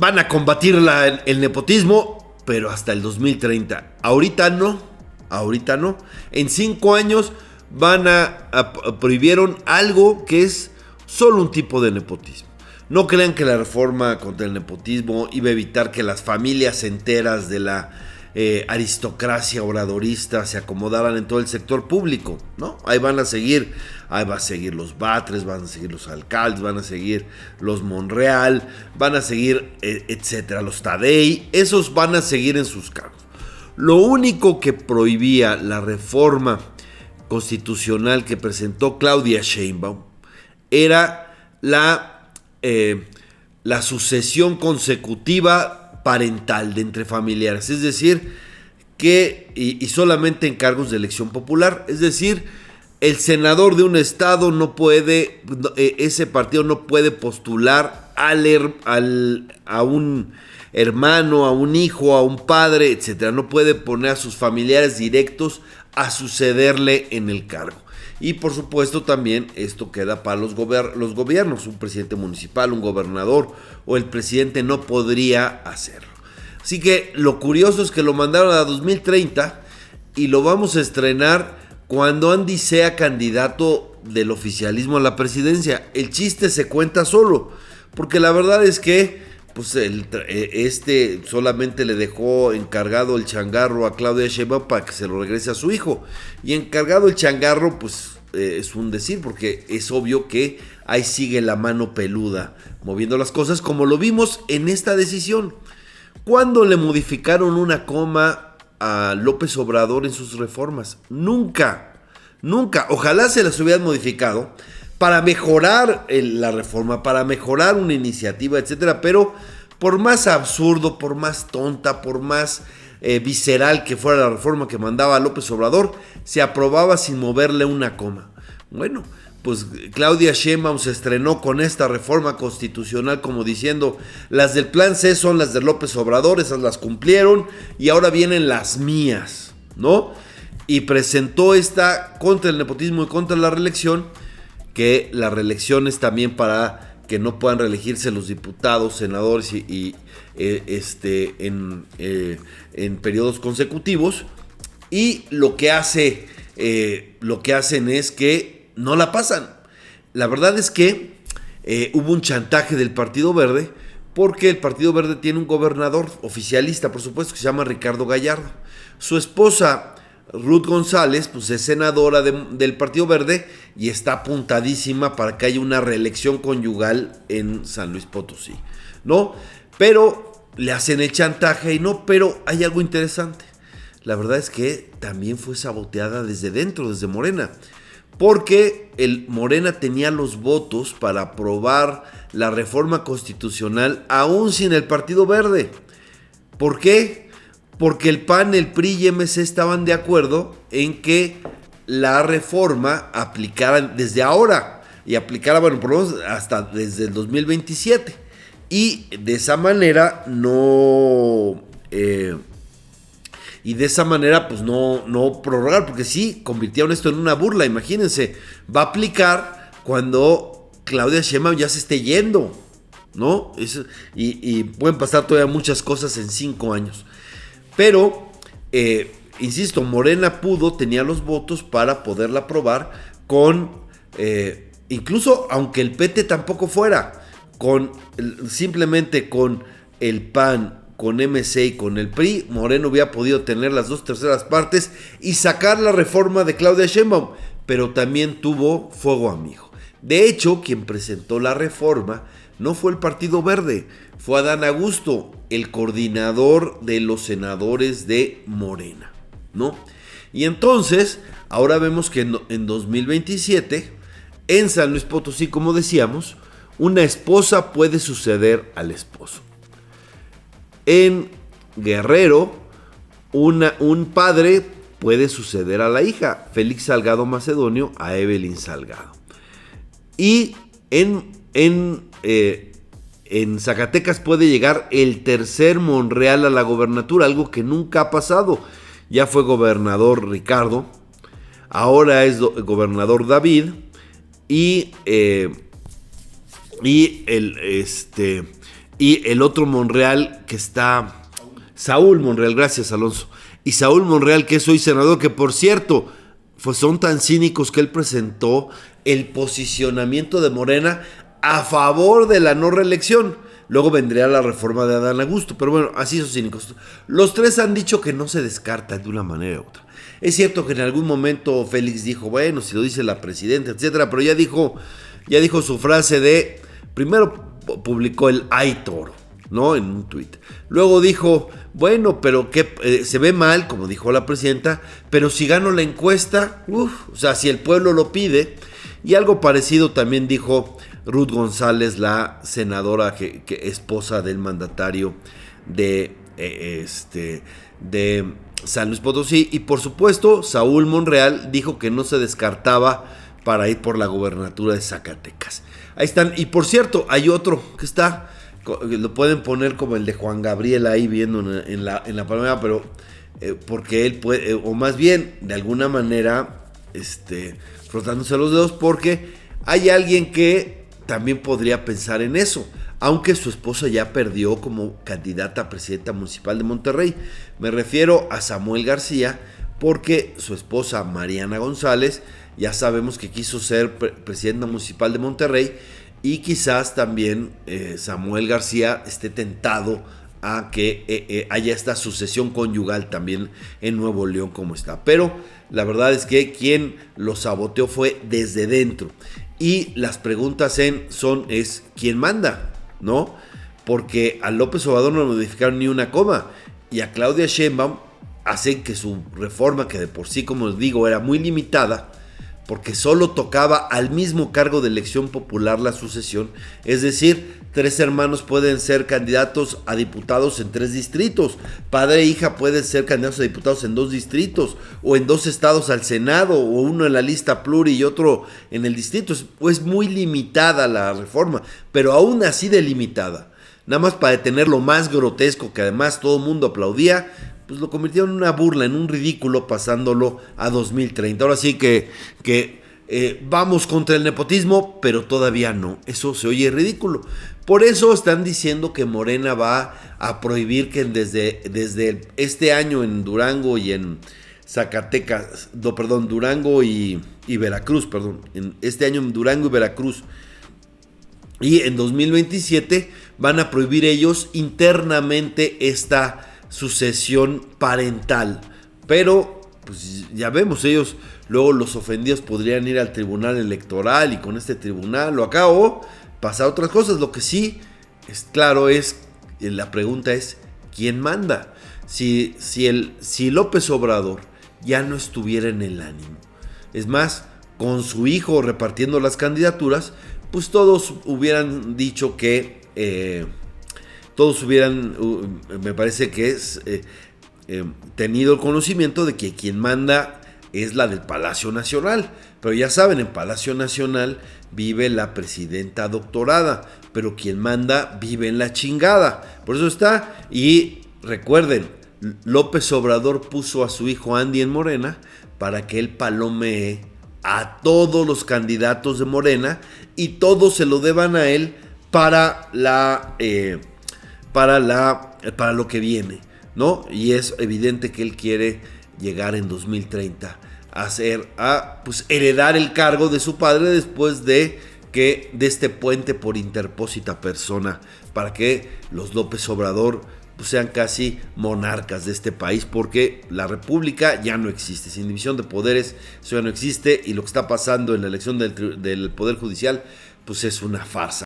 van a combatir el nepotismo, pero hasta el 2030. Ahorita no. En 5 años prohibieron algo que es solo un tipo de nepotismo. No crean que la reforma contra el nepotismo iba a evitar que las familias enteras de la aristocracia obradorista se acomodaran en todo el sector público, ¿no? Ahí va a seguir los Batres, van a seguir los alcaldes, van a seguir los Monreal, van a seguir, etcétera, los Tadei, esos van a seguir en sus cargos. Lo único que prohibía la reforma constitucional que presentó Claudia Sheinbaum era la sucesión consecutiva parental de entre familiares, es decir, que y solamente en cargos de elección popular, es decir, el senador de un estado no puede, ese partido no puede postular a un hermano, a un hijo, a un padre, etcétera, no puede poner a sus familiares directos a sucederle en el cargo. Y por supuesto también esto queda para los gobiernos, un presidente municipal, un gobernador o el presidente no podría hacerlo. Así que lo curioso es que lo mandaron a 2030 y lo vamos a estrenar cuando Andy sea candidato del oficialismo a la presidencia. El chiste se cuenta solo, porque la verdad es que pues solamente le dejó encargado el changarro a Claudia Sheinbaum para que se lo regrese a su hijo. Y encargado el changarro, pues es un decir, porque es obvio que ahí sigue la mano peluda moviendo las cosas, como lo vimos en esta decisión. ¿Cuándo le modificaron una coma a López Obrador en sus reformas? Nunca. Ojalá se las hubieran modificado para mejorar la reforma, para mejorar una iniciativa, etcétera, pero por más absurdo, por más tonta, por más visceral que fuera la reforma que mandaba López Obrador, se aprobaba sin moverle una coma. Bueno, pues Claudia Sheinbaum se estrenó con esta reforma constitucional como diciendo, las del plan C son las de López Obrador, esas las cumplieron y ahora vienen las mías, ¿no? Y presentó esta contra el nepotismo y contra la reelección, que la reelección es también para que no puedan reelegirse los diputados, senadores en periodos consecutivos. Y lo que hacen es que no la pasan. La verdad es que hubo un chantaje del Partido Verde, porque el Partido Verde tiene un gobernador oficialista, por supuesto, que se llama Ricardo Gallardo. Su esposa Ruth González, pues es senadora del Partido Verde y está apuntadísima para que haya una reelección conyugal en San Luis Potosí, ¿no? Pero le hacen el chantaje y no, pero hay algo interesante. La verdad es que también fue saboteada desde dentro, desde Morena, porque Morena tenía los votos para aprobar la reforma constitucional aún sin el Partido Verde. ¿Por qué? Porque el PAN, el PRI y MC estaban de acuerdo en que la reforma aplicara desde ahora y aplicara, bueno, por lo menos hasta desde el 2027. Y de esa manera pues no prorrogar, porque sí convirtieron esto en una burla. Imagínense, va a aplicar cuando Claudia Sheinbaum ya se esté yendo, ¿no? Y pueden pasar todavía muchas cosas en 5 años. Pero, insisto, Morena tenía los votos para poderla aprobar incluso aunque el PT tampoco fuera, simplemente con el PAN, con MC y con el PRI, Morena hubiera podido tener las 2/3 partes y sacar la reforma de Claudia Sheinbaum, pero también tuvo fuego amigo. De hecho, quien presentó la reforma no fue el Partido Verde, fue Adán Augusto, el coordinador de los senadores de Morena, ¿no? Y entonces, ahora vemos que en 2027, en San Luis Potosí, como decíamos, una esposa puede suceder al esposo. En Guerrero, un padre puede suceder a la hija, Félix Salgado Macedonio a Evelyn Salgado. Y en Zacatecas puede llegar el tercer Monreal a la gobernatura, algo que nunca ha pasado. Ya fue gobernador Ricardo, ahora es gobernador David, y el otro Monreal que está... Saúl Monreal, gracias Alonso. Y Saúl Monreal, que es hoy senador, que por cierto, pues son tan cínicos que él presentó el posicionamiento de Morena a favor de la no reelección. Luego vendría la reforma de Adán Augusto, pero bueno, así son cínicos. Los tres han dicho que no se descarta de una manera u otra. Es cierto que en algún momento Félix dijo, bueno, si lo dice la presidenta, etcétera, pero ya dijo su frase de, primero publicó el "ay toro", ¿no? En un tuit. Luego dijo, bueno, pero que se ve mal, como dijo la presidenta, pero si gano la encuesta, o sea, si el pueblo lo pide. Y algo parecido también dijo Ruth González, la senadora que esposa del mandatario de San Luis Potosí. Y por supuesto, Saúl Monreal dijo que no se descartaba para ir por la gobernatura de Zacatecas. Ahí están. Y por cierto, hay otro que está, lo pueden poner como el de Juan Gabriel ahí viendo en la palmera, pero porque él puede, o más bien, de alguna manera, frotándose los dedos, porque hay alguien que también podría pensar en eso, aunque su esposa ya perdió como candidata a presidenta municipal de Monterrey. Me refiero a Samuel García, porque su esposa Mariana González ya sabemos que quiso ser presidenta municipal de Monterrey, y quizás también Samuel García esté tentado a que haya esta sucesión conyugal también en Nuevo León como está. Pero la verdad es que quien lo saboteó fue desde dentro. Y las preguntas es ¿quién manda? ¿No? Porque a López Obrador no le modificaron ni una coma, y a Claudia Sheinbaum hacen que su reforma, que de por sí, como les digo, era muy limitada, porque solo tocaba al mismo cargo de elección popular la sucesión, es decir, 3 hermanos pueden ser candidatos a diputados en 3 distritos, padre e hija pueden ser candidatos a diputados en 2 distritos, o en 2 estados al Senado, o uno en la lista pluri y otro en el distrito. Es muy limitada la reforma, pero aún así delimitada, nada más para detener lo más grotesco, que además todo el mundo aplaudía, pues lo convirtieron en una burla, en un ridículo, pasándolo a 2030. Ahora sí que vamos contra el nepotismo, pero todavía no. Eso se oye ridículo. Por eso están diciendo que Morena va a prohibir que desde este año en Durango y en Zacatecas, Durango y Veracruz, en este año en Durango y Veracruz, y en 2027 van a prohibir ellos internamente esta sucesión parental. Pero pues ya vemos, ellos luego, los ofendidos podrían ir al tribunal electoral, y con este tribunal lo acá, o pasar otras cosas. Lo que sí es claro la pregunta es ¿quién manda? Si López Obrador ya no estuviera en el ánimo, es más, con su hijo repartiendo las candidaturas, pues todos hubieran dicho que me parece que es tenido el conocimiento de que quien manda es la del Palacio Nacional. Pero ya saben, en Palacio Nacional vive la presidenta doctorada, pero quien manda vive en la chingada. Por eso está. Y recuerden, López Obrador puso a su hijo Andy en Morena para que él palomee a todos los candidatos de Morena, y todos se lo deban a él para lo que viene, ¿no? Y es evidente que él quiere llegar en 2030 a heredar el cargo de su padre después de este puente por interpósita persona, para que los López Obrador sean casi monarcas de este país, porque la república ya no existe, sin división de poderes, eso ya no existe, y lo que está pasando en la elección del Poder Judicial, pues es una farsa.